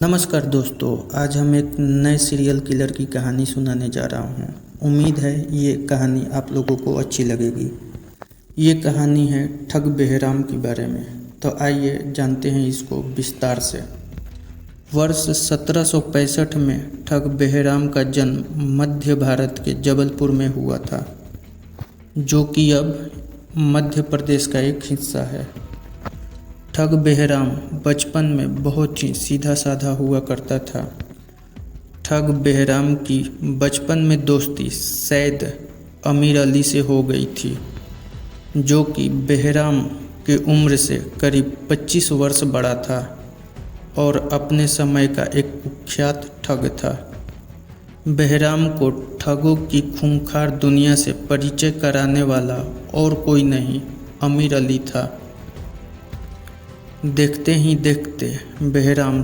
नमस्कार दोस्तों, आज हम एक नए सीरियल किलर की कहानी सुनाने जा रहा हूँ। उम्मीद है ये कहानी आप लोगों को अच्छी लगेगी। ये कहानी है ठग बेहराम के बारे में। तो आइए जानते हैं इसको विस्तार से। वर्ष 1765 में ठग बेहराम का जन्म मध्य भारत के जबलपुर में हुआ था, जो कि अब मध्य प्रदेश का एक हिस्सा है। ठग बेहराम बचपन में बहुत ही सीधा साधा हुआ करता था। ठग बेहराम की बचपन में दोस्ती सैयद अमीर अली से हो गई थी, जो कि बेहराम की उम्र से करीब 25 वर्ष बड़ा था और अपने समय का एक कुख्यात ठग था। बेहराम को ठगों की खूंखार दुनिया से परिचय कराने वाला और कोई नहीं, अमीर अली था। देखते ही देखते बेहराम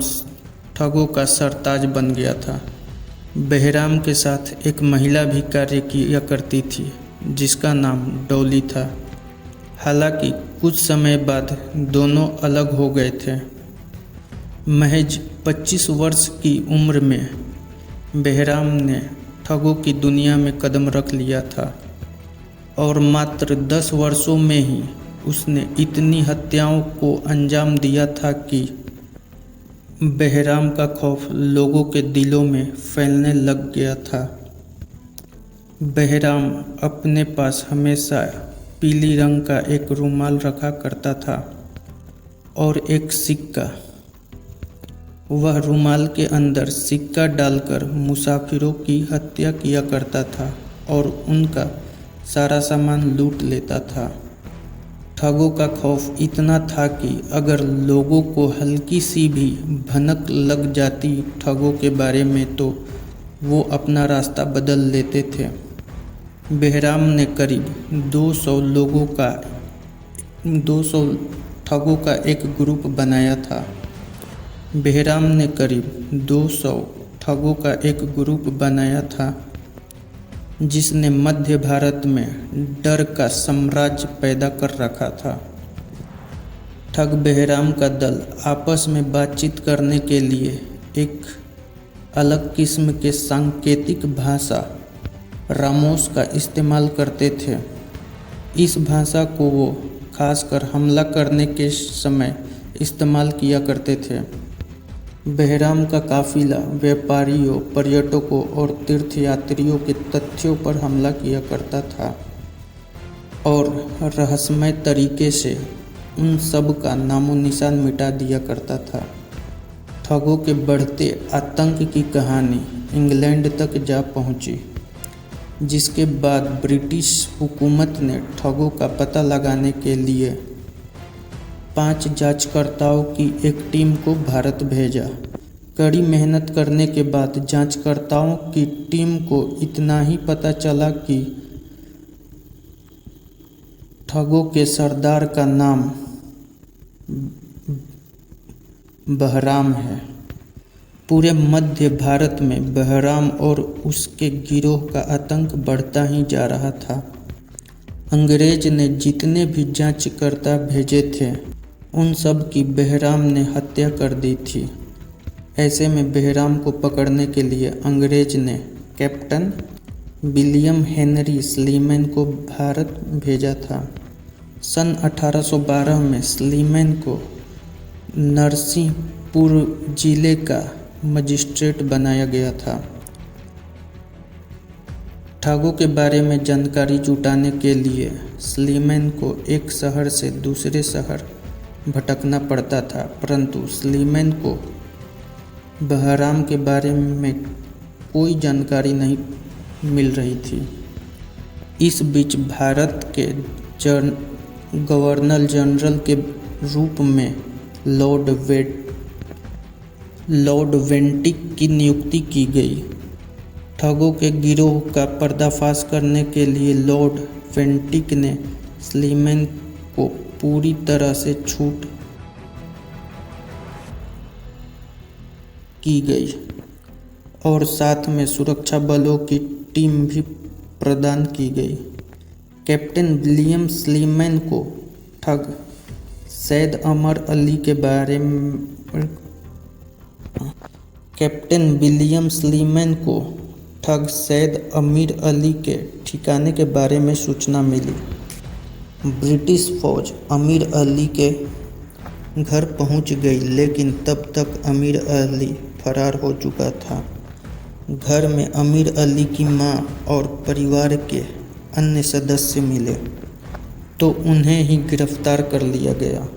ठगों का सरताज बन गया था। बेहराम के साथ एक महिला भी कार्य किया करती थी, जिसका नाम डॉली था। हालांकि कुछ समय बाद दोनों अलग हो गए थे। महज 25 वर्ष की उम्र में बेहराम ने ठगों की दुनिया में कदम रख लिया था और मात्र 10 वर्षों में ही उसने इतनी हत्याओं को अंजाम दिया था कि बेहराम का खौफ लोगों के दिलों में फैलने लग गया था। बेहराम अपने पास हमेशा पीली रंग का एक रुमाल रखा करता था और एक सिक्का। वह रुमाल के अंदर सिक्का डालकर मुसाफिरों की हत्या किया करता था और उनका सारा सामान लूट लेता था। ठगों का खौफ इतना था कि अगर लोगों को हल्की सी भी भनक लग जाती ठगों के बारे में तो वो अपना रास्ता बदल लेते थे। बेहराम ने करीब 200 ठगों का एक ग्रुप बनाया था। बेहराम ने करीब 200 ठगों का एक ग्रुप बनाया था, जिसने मध्य भारत में डर का साम्राज्य पैदा कर रखा था। ठग बेहराम का दल आपस में बातचीत करने के लिए एक अलग किस्म के सांकेतिक भाषा रामोस का इस्तेमाल करते थे। इस भाषा को वो खासकर हमला करने के समय इस्तेमाल किया करते थे। बेहराम का काफिला व्यापारियों, पर्यटकों और तीर्थयात्रियों के तथ्यों पर हमला किया करता था और रहस्यमय तरीके से उन सब का नामो निशान मिटा दिया करता था। ठगों के बढ़ते आतंक की कहानी इंग्लैंड तक जा पहुंची, जिसके बाद ब्रिटिश हुकूमत ने ठगों का पता लगाने के लिए 5 जांचकर्ताओं की एक टीम को भारत भेजा। कड़ी मेहनत करने के बाद जांचकर्ताओं की टीम को इतना ही पता चला कि ठगों के सरदार का नाम बेहराम है। पूरे मध्य भारत में बेहराम और उसके गिरोह का आतंक बढ़ता ही जा रहा था। अंग्रेज ने जितने भी जांचकर्ता भेजे थे, उन सब की बेहराम ने हत्या कर दी थी। ऐसे में बेहराम को पकड़ने के लिए अंग्रेज ने कैप्टन विलियम हेनरी स्लीमैन को भारत भेजा था। सन 1812 में स्लीमैन को नरसिंहपुर जिले का मजिस्ट्रेट बनाया गया था। ठगों के बारे में जानकारी जुटाने के लिए स्लीमैन को एक शहर से दूसरे शहर भटकना पड़ता था, परंतु स्लीमैन को बेहराम के बारे में कोई जानकारी नहीं मिल रही थी। इस बीच भारत के गवर्नर जनरल के रूप में लॉर्ड वेंटिक की नियुक्ति की गई। ठगों के गिरोह का पर्दाफाश करने के लिए लॉर्ड वेंटिक ने स्लीमैन को पूरी तरह से छूट की गई और साथ में सुरक्षा बलों की टीम भी प्रदान की गई। कैप्टन विलियम स्लीमैन को ठग सैयद अमर अली के बारे में कैप्टन विलियम स्लीमैन को ठग सैयद अमीर अली के ठिकाने के बारे में सूचना मिली। ब्रिटिश फौज अमीर अली के घर पहुंच गई, लेकिन तब तक अमीर अली फरार हो चुका था। घर में अमीर अली की मां और परिवार के अन्य सदस्य मिले तो उन्हें ही गिरफ्तार कर लिया गया।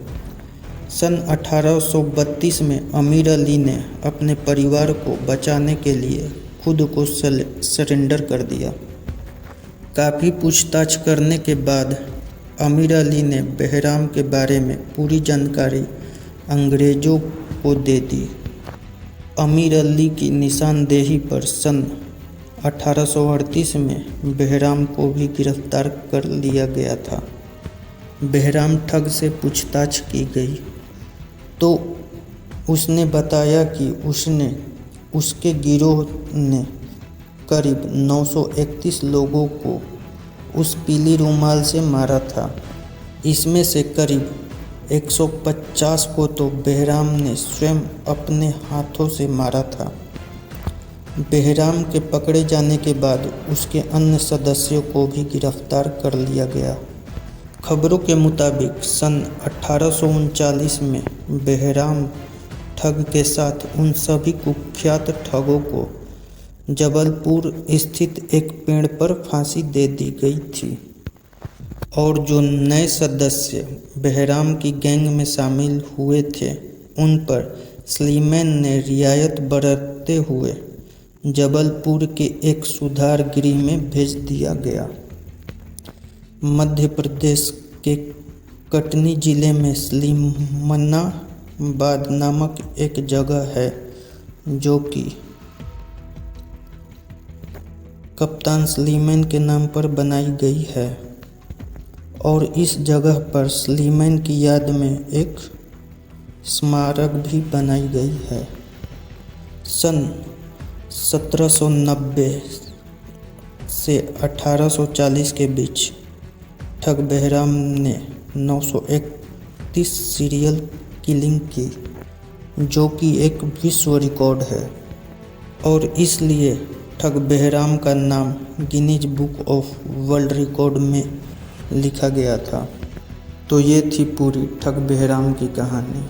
सन 1832 में अमीर अली ने अपने परिवार को बचाने के लिए खुद को सरेंडर कर दिया। काफ़ी पूछताछ करने के बाद अमीर अली ने बहराम के बारे में पूरी जानकारी अंग्रेज़ों को दे दी। अमीर अली की निशानदेही पर सन 1838 में बहराम को भी गिरफ्तार कर लिया गया था। बहराम ठग से पूछताछ की गई तो उसने बताया कि उसके गिरोह ने करीब 931 लोगों को उस पीली रुमाल से मारा था। इसमें से करीब 150 को तो बहराम ने स्वयं अपने हाथों से मारा था। बहराम के पकड़े जाने के बाद उसके अन्य सदस्यों को भी गिरफ्तार कर लिया गया। खबरों के मुताबिक सन 1839 में बहराम ठग के साथ उन सभी कुख्यात ठगों को जबलपुर स्थित एक पेड़ पर फांसी दे दी गई थी और जो नए सदस्य बहराम की गैंग में शामिल हुए थे उन पर स्लीमैन ने रियायत बरतते हुए जबलपुर के एक सुधार गृह में भेज दिया गया। मध्य प्रदेश के कटनी जिले में स्लीमनाबाद नामक एक जगह है जो कि कप्तान स्लीमैन के नाम पर बनाई गई है और इस जगह पर स्लीमैन की याद में एक स्मारक भी बनाई गई है। सन 1790 से 1840 के बीच ठग बहराम ने 931 सीरियल किलिंग की, जो कि एक विश्व रिकॉर्ड है और इसलिए ठग बहराम का नाम Guinness book of world record में लिखा गया था। तो ये थी पूरी ठग बहराम की कहानी।